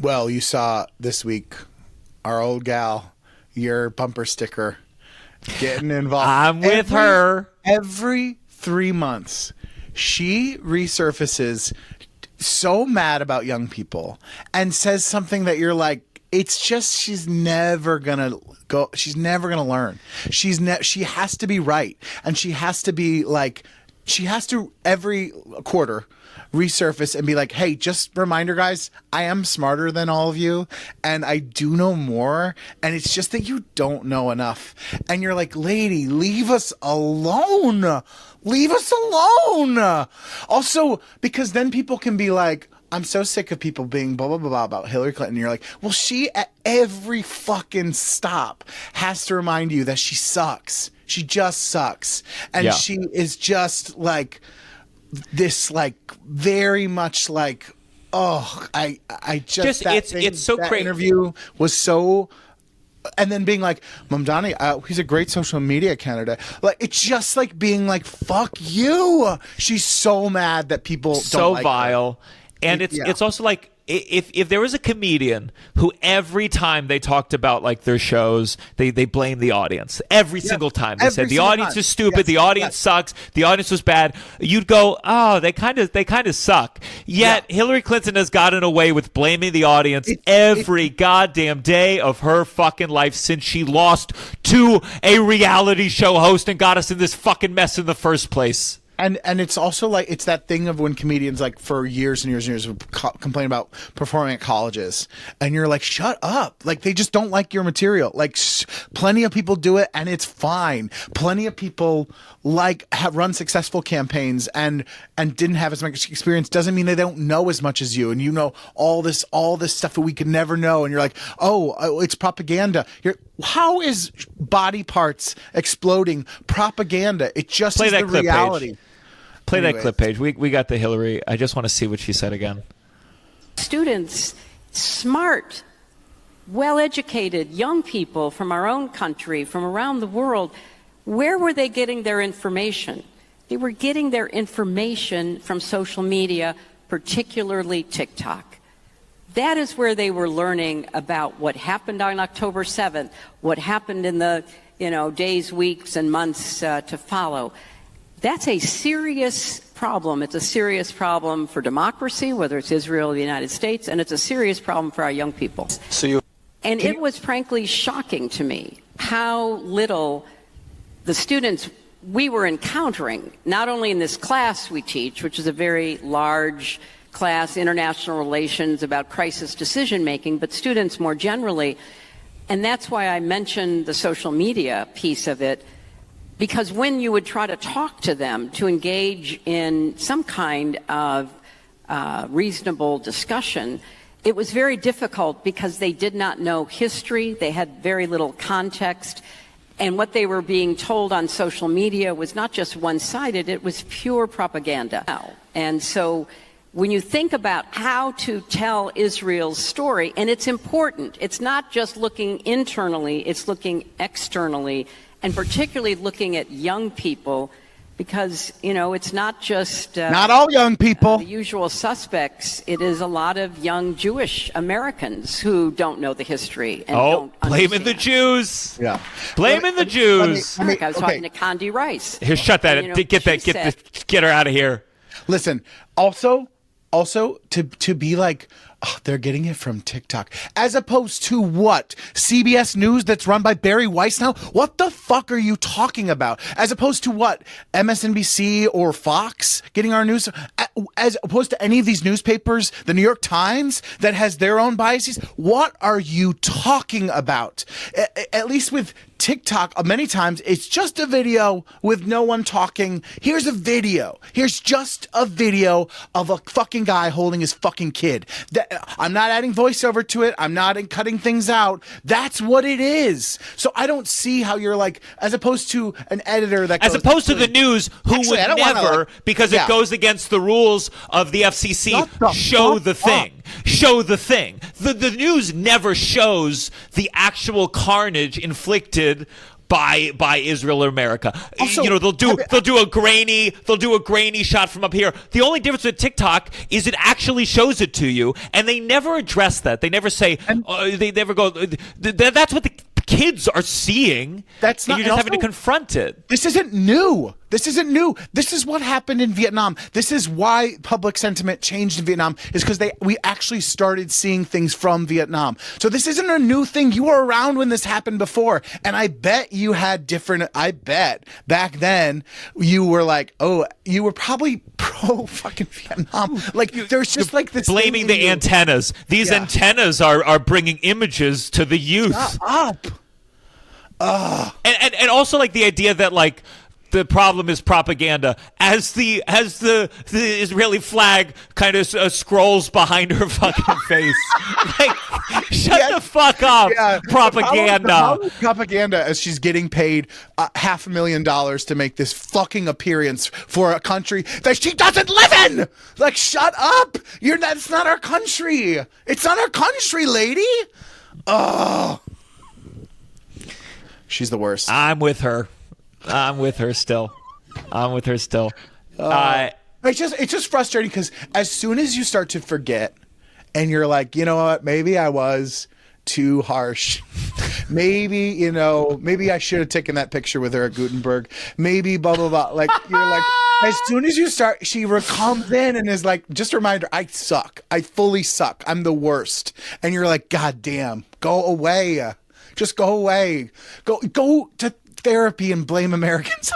Well, you saw this week our old gal, your bumper sticker, getting involved. I'm with her. Every 3 months, she resurfaces so mad about young people and says something that you're like, it's just she's never gonna go. She's never gonna learn. She has to be right, and she has to be like, she has to every quarter resurface and be like, hey, just reminder, guys, I am smarter than all of you, and I do know more, and it's just that you don't know enough. And you're like, lady, leave us alone. Leave us alone. Also, because then people can be like, I'm so sick of people being blah, blah, blah, blah about Hillary Clinton. And you're like, well, she at every fucking stop has to remind you that she sucks. She just sucks. And she is just like this, like, very much like, oh, I just that it's so that crazy. Interview was so. And then being like, Mamdani, he's a great social media candidate. Like, it's just like being like, fuck you. She's so mad that people don't like vile. her. And it's also like, if there was a comedian who every time they talked about like their shows, they blamed the audience every single time. They said the audience is stupid, the audience sucks, the audience was bad. You'd go, oh, they kind of suck. Yet Hillary Clinton has gotten away with blaming the audience every goddamn day of her fucking life since she lost to a reality show host and got us in this fucking mess in the first place. And it's also like, it's that thing of when comedians like for years and years and years would complain about performing at colleges, and you're like, shut up. Like, they just don't like your material. Like, plenty of people do it and it's fine. Plenty of people like have run successful campaigns and didn't have as much experience. Doesn't mean they don't know as much as you. And you know all this stuff that we could never know. And you're like, oh, it's propaganda. How is body parts exploding propaganda? It just Play is that the clip, reality. Paige. Play that clip, Paige. We got the Hillary. I just want to see what she said again. Students, smart, well-educated young people from our own country, from around the world, where were they getting their information? They were getting their information from social media, particularly TikTok. That is where they were learning about what happened on October 7th, what happened in the days, weeks, and months to follow. That's a serious problem. It's a serious problem for democracy, whether it's Israel or the United States, and it's a serious problem for our young people. And it was frankly shocking to me how little the students we were encountering, not only in this class we teach, which is a very large class, international relations, about crisis decision making, but students more generally. And that's why I mentioned the social media piece of it, because when you would try to talk to them to engage in some kind of reasonable discussion, it was very difficult because they did not know history, they had very little context, and what they were being told on social media was not just one-sided, it was pure propaganda. And so when you think about how to tell Israel's story, and it's important, it's not just looking internally, it's looking externally, and particularly looking at young people, because, it's not just not all young people. The usual suspects. It is a lot of young Jewish Americans who don't know the history and don't blaming the Jews. Yeah, blaming the Jews. I was talking to Condi Rice. Here, shut that. Get her out of here. Listen. Also, to be like, oh, they're getting it from TikTok, as opposed to what? CBS News that's run by Barry Weiss now? What the fuck are you talking about? As opposed to what? MSNBC or Fox getting our news? As opposed to any of these newspapers, the New York Times that has their own biases? What are you talking about? At least with TikTok, many times it's just a video with no one talking. Here's a video. Here's just a video of a fucking guy holding his fucking kid. I'm not adding voiceover to it. I'm not cutting things out. That's what it is. So I don't see how you're like, as opposed to an editor that goes, as opposed to the news who would never, because it goes against the rules of the FCC, show the thing. Show the thing. The news never shows the actual carnage inflicted by Israel or America. Also, they'll do a grainy shot from up here. The only difference with TikTok is it actually shows it to you, and they never address that. They never say, they never go, that's what the kids are seeing. That's not, and you're just having to confront it. This isn't new. This is what happened in Vietnam. This is why public sentiment changed in Vietnam, is because we actually started seeing things from Vietnam. So this isn't a new thing. You were around when this happened before. And I bet you had I bet back then you were like, oh, you were probably pro fucking Vietnam. Like there's just like this blaming the antennas. These antennas are bringing images to the youth. Shut up. And also like the idea that like the problem is propaganda as the Israeli flag kind of scrolls behind her fucking face. Like, shut the fuck up. Yeah. Propaganda. The problem with propaganda as she's getting paid $500,000 to make this fucking appearance for a country that she doesn't live in. Like, shut up. That's not our country. It's not our country, lady. Oh. She's the worst. I'm with her still. It's just frustrating because as soon as you start to forget and you're like, you know what, maybe I was too harsh. Maybe I should have taken that picture with her at Gutenberg. Maybe blah, blah, blah. Like, you're like, as soon as you start, she comes in and is like, just a reminder, I suck. I fully suck. I'm the worst. And you're like, God damn, go away. Just go away. Go to therapy and blame Americans.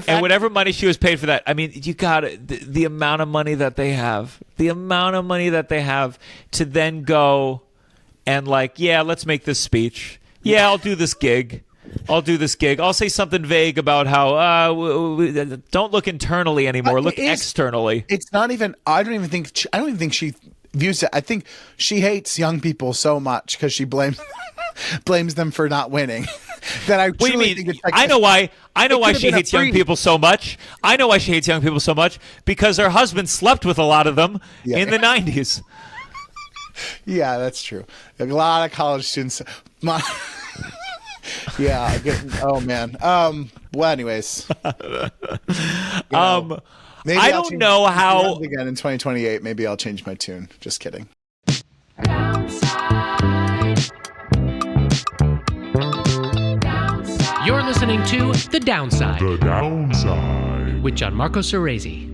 And whatever money she was paid for that, I mean, you got the amount of money that they have, to then go and like, yeah, let's make this speech. Yeah, I'll do this gig. I'll say something vague about how don't look internally anymore. Look externally. It's not even. I don't even think she views it. I think she hates young people so much because she blames them for not winning. That I truly think it's like, I know why she hates young people so much. I know why she hates young people so much because her husband slept with a lot of them in the 90s. Yeah, that's true. A lot of college students. Yeah. Oh man. Well, anyways. Maybe I don't know how. Again in 2028, maybe I'll change my tune. Just kidding. You're listening to The Downside. The Downside. With Gianmarco Soresi.